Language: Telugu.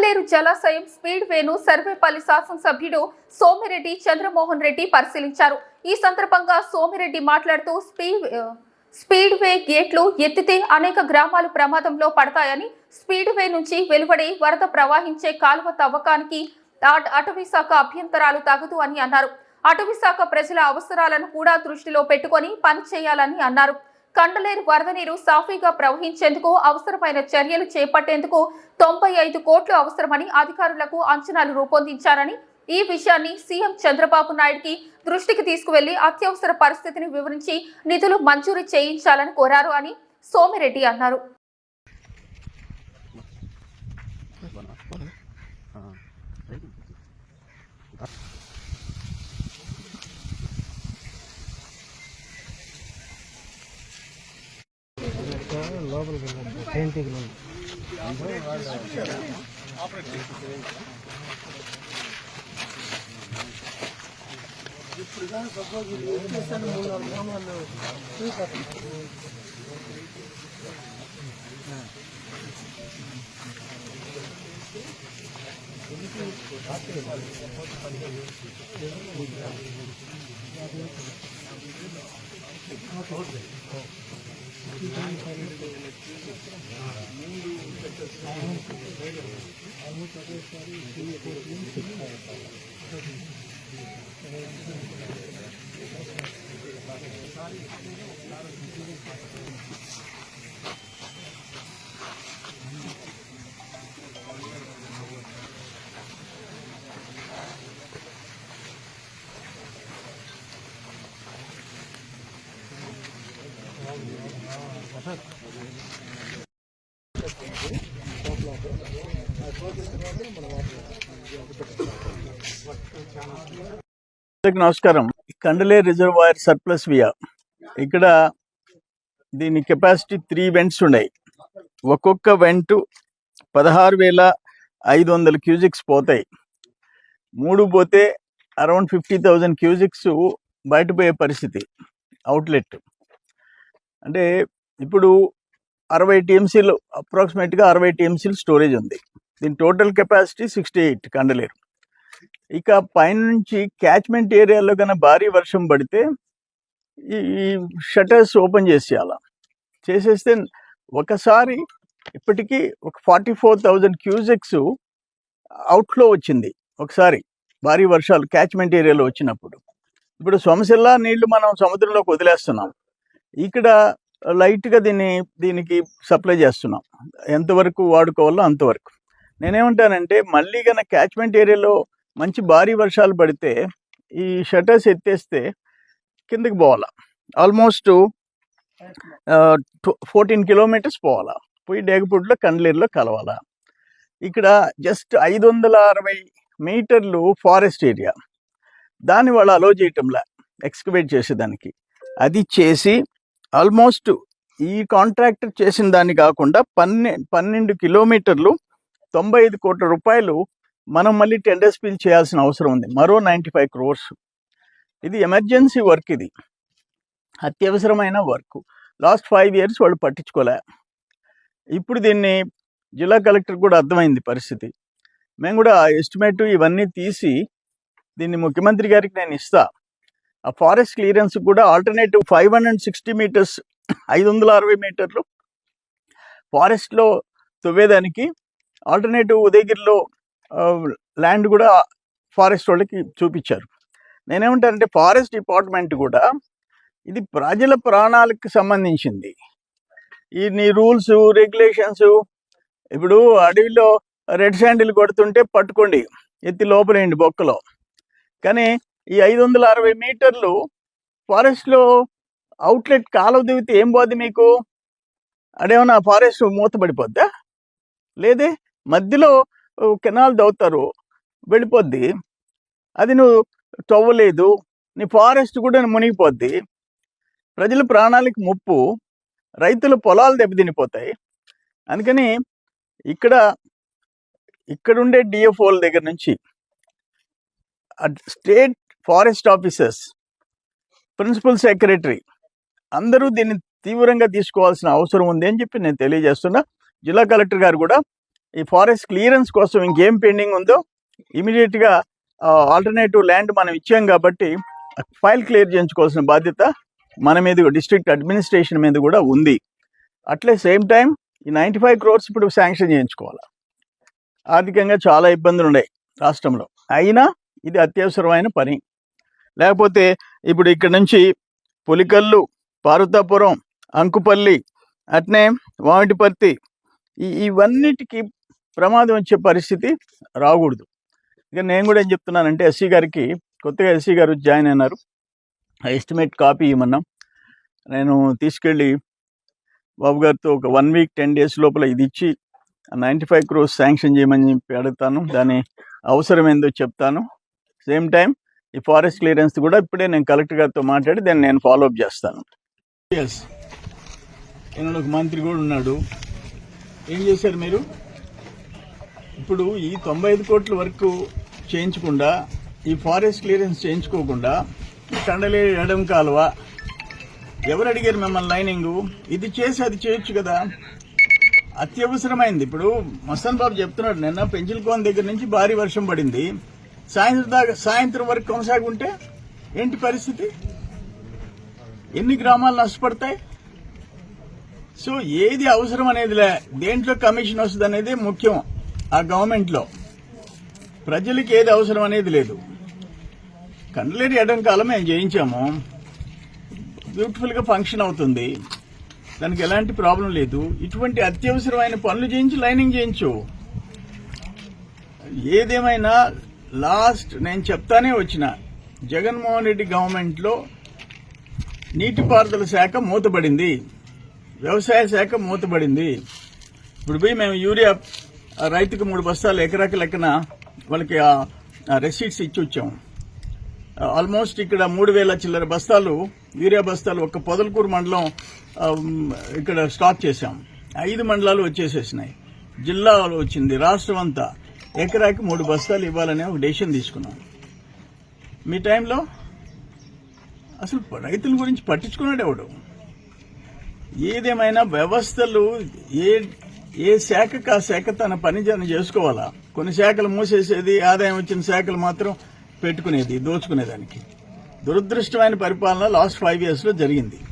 కండలేరు జలాశయం స్పీడ్ వేను సర్వేపల్లి శాసనసభ్యుడు సోమిరెడ్డి చంద్రమోహన్ రెడ్డి పరిశీలించారు. ఈ సందర్భంగా సోమిరెడ్డి మాట్లాడుతూ స్పీడ్ వే గేట్లు ఎత్తితే అనేక గ్రామాలు ప్రమాదంలో పడతాయని, స్పీడ్ వే నుంచి వెలువడే వరద ప్రవహించే కాలువ తవ్వకానికి అటవీ శాఖ అభ్యంతరాలు తగదు అని అన్నారు. అటవీ శాఖ ప్రజల అవసరాలను కూడా దృష్టిలో పెట్టుకొని పని చేయాలని అన్నారు. కండలేరు వరద నీరు సాఫీగా ప్రవహించేందుకు అవసరమైన చర్యలు చేపట్టేందుకు 95 కోట్లు అవసరమని అధికారులకు అంచనాలు రూపొందించారని, ఈ విషయాన్ని సీఎం చంద్రబాబు నాయుడుకి దృష్టికి తీసుకువెళ్లి అత్యవసర పరిస్థితిని వివరించి నిధులు మంజూరు చేయించాలని కోరారు అని సోమిరెడ్డి అన్నారు. నమస్కారం. కండలేరు రిజర్వాయర్ సర్ప్లస్ వియా ఇక్కడ దీని కెపాసిటీ 3 వెంట్స్ ఉన్నాయి. ఒక్కొక్క వెంట్ 16,500 క్యూజిక్స్ పోతాయి. 3 పోతే అరౌండ్ 50,000 క్యూజిక్స్ బయటపోయే పరిస్థితి. అవుట్లెట్ అంటే ఇప్పుడు 60 టీఎంసీలు, అప్రాక్సిమేట్గా 60 టీఎంసీలు స్టోరేజ్ ఉంది. దీని టోటల్ కెపాసిటీ 68 కండలేరు. ఇక పైనుంచి క్యాచ్మెంట్ ఏరియాలో కన్నా భారీ వర్షం పడితే ఈ షటర్స్ ఓపెన్ చేసేస్తే ఒకసారి ఇప్పటికీ ఒక 44,000 క్యూజెక్స్ అవుట్ఫ్లో వచ్చింది ఒకసారి భారీ వర్షాలు క్యాచ్మెంట్ ఏరియాలో వచ్చినప్పుడు. ఇప్పుడు సోమశిల నీళ్లు మనం సముద్రంలోకి వదిలేస్తున్నాం. ఇక్కడ లైట్గా దీనికి సప్లై చేస్తున్నాం. ఎంతవరకు వాడుకోవాలో అంతవరకు. నేనేమంటానంటే మళ్ళీ కన్నా క్యాచ్మెంట్ ఏరియాలో మంచి భారీ వర్షాలు పడితే ఈ షటర్స్ ఎత్తేస్తే కిందకి పోవాలా. ఆల్మోస్ట్ 14 కిలోమీటర్స్ పోవాలా, పోయి డేగపూడిలో కండలేరులో కలవాలా. ఇక్కడ జస్ట్ 560 మీటర్లు ఫారెస్ట్ ఏరియా, దాన్ని వాళ్ళు అలో చేయటంలా ఎక్స్కవేట్ చేసేదానికి. అది చేసి ఆల్మోస్ట్ ఈ కాంట్రాక్టర్ చేసిన దాన్ని కాకుండా 12 కిలోమీటర్లు 95 కోట్ల రూపాయలు మనం మళ్ళీ టెండర్స్ పిల్ చేయాల్సిన అవసరం ఉంది. మరో 95 crores. ఇది ఎమర్జెన్సీ వర్క్, ఇది అత్యవసరమైన వర్క్. లాస్ట్ 5 years వాళ్ళు పట్టించుకోలే. ఇప్పుడు దీన్ని జిల్లా కలెక్టర్ కూడా అర్థమైంది పరిస్థితి. మేము కూడా ఎస్టిమేట్ ఇవన్నీ తీసి దీన్ని ముఖ్యమంత్రి గారికి నేను ఇస్తా. ఆ ఫారెస్ట్ క్లియరెన్స్ కూడా ఆల్టర్నేటివ్ 560 మీటర్స్ 560 మీటర్లు ఫారెస్ట్లో తవ్వేదానికి ఆల్టర్నేటివ్ ఉదయగిరిలో ల్యాండ్ కూడా ఫారెస్ట్ వాళ్ళకి చూపించారు. నేనేమంటానంటే ఫారెస్ట్ డిపార్ట్మెంట్ కూడా ఇది ప్రజల ప్రాణాలకు సంబంధించింది. ఈ రూల్స్ రెగ్యులేషన్స్, ఇప్పుడు అడవిలో రెడ్ శాండిల్ కొడుతుంటే పట్టుకోండి, ఎత్తి లోపలేండి బొక్కలో. కానీ ఈ 560 మీటర్లు ఫారెస్ట్లో అవుట్లెట్ కాలువ దిగితే ఏం పోద్ది మీకు? అదేమన్నా ఫారెస్ట్ మూతపడిపోద్దా? లేదే, మధ్యలో కెనాల్ దవ్వుతారు, వెళ్ళిపోద్ది. అది నువ్వు తవ్వలేదు, నీ ఫారెస్ట్ కూడా మునిగిపోద్ది. ప్రజల ప్రాణాలకు ముప్పు, రైతుల పొలాలు దెబ్బతినిపోతాయి. అందుకని ఇక్కడుండే డిఎఫ్ఓల దగ్గర నుంచి state forest officers, principal secretary అందరూ దీన్ని తీవ్రంగా తీసుకోవాల్సిన అవసరం ఉంది అని చెప్పి నేను తెలియజేస్తున్నా. జిల్లా కలెక్టర్ గారు కూడా ఈ ఫారెస్ట్ క్లియరెన్స్ కోసం ఇంకేం పెండింగ్ ఉందో ఇమీడియట్గా ఆల్టర్నేటివ్ ల్యాండ్ మనం ఇచ్చాం కాబట్టి ఫైల్ క్లియర్ చేయించుకోవాల్సిన బాధ్యత మన మీద డిస్ట్రిక్ట్ అడ్మినిస్ట్రేషన్ మీద కూడా ఉంది. అట్లే సేమ్ టైం ఈ 95 crores ఇప్పుడు శాంక్షన్ చేయించుకోవాలి. ఆర్థికంగా చాలా ఇబ్బందులు ఉన్నాయి రాష్ట్రంలో, అయినా ఇది అత్యవసరమైన పని. లేకపోతే ఇప్పుడు ఇక్కడ నుంచి పులికల్లు, పార్వతాపురం, అంకుపల్లి, అట్నే వామిటిపర్తి ఇవన్నిటికీ ప్రమాదం వచ్చే పరిస్థితి రాకూడదు. ఇక నేను కూడా ఏం చెప్తున్నానంటే ఎస్సీ గారికి, కొత్తగా ఎస్సీ గారు జాయిన్ అయినారు, ఆ ఎస్టిమేట్ కాపీ ఇవ్వమన్నాం. నేను తీసుకెళ్ళి బాబు గారితో ఒక 1 week 10 days లోపల ఇది ఇచ్చి 95 crores శాంక్షన్ చేయమని చెప్పి అడుగుతాను. దాని అవసరం ఏందో చెప్తాను. సేమ్ టైం ఈ ఫారెస్ట్ క్లియరెన్స్ కూడా ఇప్పుడే నేను కలెక్టర్ గారితో మాట్లాడి దాన్ని నేను ఫాలోఅప్ చేస్తాను. ఎస్, నేను ఒక మంత్రి కూడా ఉన్నాడు. ఏం చేశారు మీరు? ఇప్పుడు ఈ 95 కోట్ల వరకు చేయించకుండా, ఈ ఫారెస్ట్ క్లియరెన్స్ చేయించుకోకుండా కండలే ఎడం కాలువ ఎవరు అడిగారు మిమ్మల్ని లైనింగ్? ఇది చేసి అది చేయొచ్చు కదా, అత్యవసరమైంది. ఇప్పుడు మస్తాన్ బాబు చెప్తున్నాడు, నిన్న పెంచిల్కోన దగ్గర నుంచి భారీ వర్షం పడింది, సాయంత్రం వరకు కొనసాగుంటే ఏంటి పరిస్థితి? ఎన్ని గ్రామాలు నష్టపడతాయి? సో ఏది అవసరం అనేదిలే, దేంట్లో కమిషన్ వస్తుంది అనేది ముఖ్యం. ఆ గవర్నమెంట్లో ప్రజలకి ఏది అవసరం అనేది లేదు. కండలేరు ఎడం కాలం మేము చేయించాము, బ్యూటిఫుల్గా ఫంక్షన్ అవుతుంది, దానికి ఎలాంటి ప్రాబ్లం లేదు. ఇటువంటి అత్యవసరమైన పనులు చేయించి లైనింగ్ చేయించు. ఏదేమైనా లాస్ట్ నేను చెప్తానే వచ్చిన, జగన్మోహన్ రెడ్డి గవర్నమెంట్లో నీటిపారుదల శాఖ మూతబడింది, వ్యవసాయ శాఖ మూతబడింది. ఇప్పుడు పోయి మేము యూరియా రైతుకు 3 బస్తాలు ఎకరాకి లెక్కన వాళ్ళకి రెసీట్స్ ఇచ్చి వచ్చాము. ఆల్మోస్ట్ ఇక్కడ 3,000 చిల్లర బస్తాలు యూరియా బస్తాలు ఒక్క పొదలకూరు మండలం ఇక్కడ స్టాక్ చేశాం. 5 మండలాలు వచ్చేసేసినాయి, జిల్లాలో వచ్చింది, రాష్ట్రం అంతా ఎకరాకి 3 బస్తాలు ఇవ్వాలనే ఒక డెసిషన్ తీసుకున్నాం. మీ టైంలో అసలు రైతుల గురించి పట్టించుకున్నాడు ఎవడు? ఏదేమైనా వ్యవస్థలు ఏ శాఖకు ఆ శాఖ తన పని చేసుకోవాలా. కొన్ని శాఖలు మూసేసేది, ఆదాయం వచ్చిన శాఖలు మాత్రం పెట్టుకునేది, దోచుకునేదానికి. దురదృష్టమైన పరిపాలన లాస్ట్ 5 years లో జరిగింది.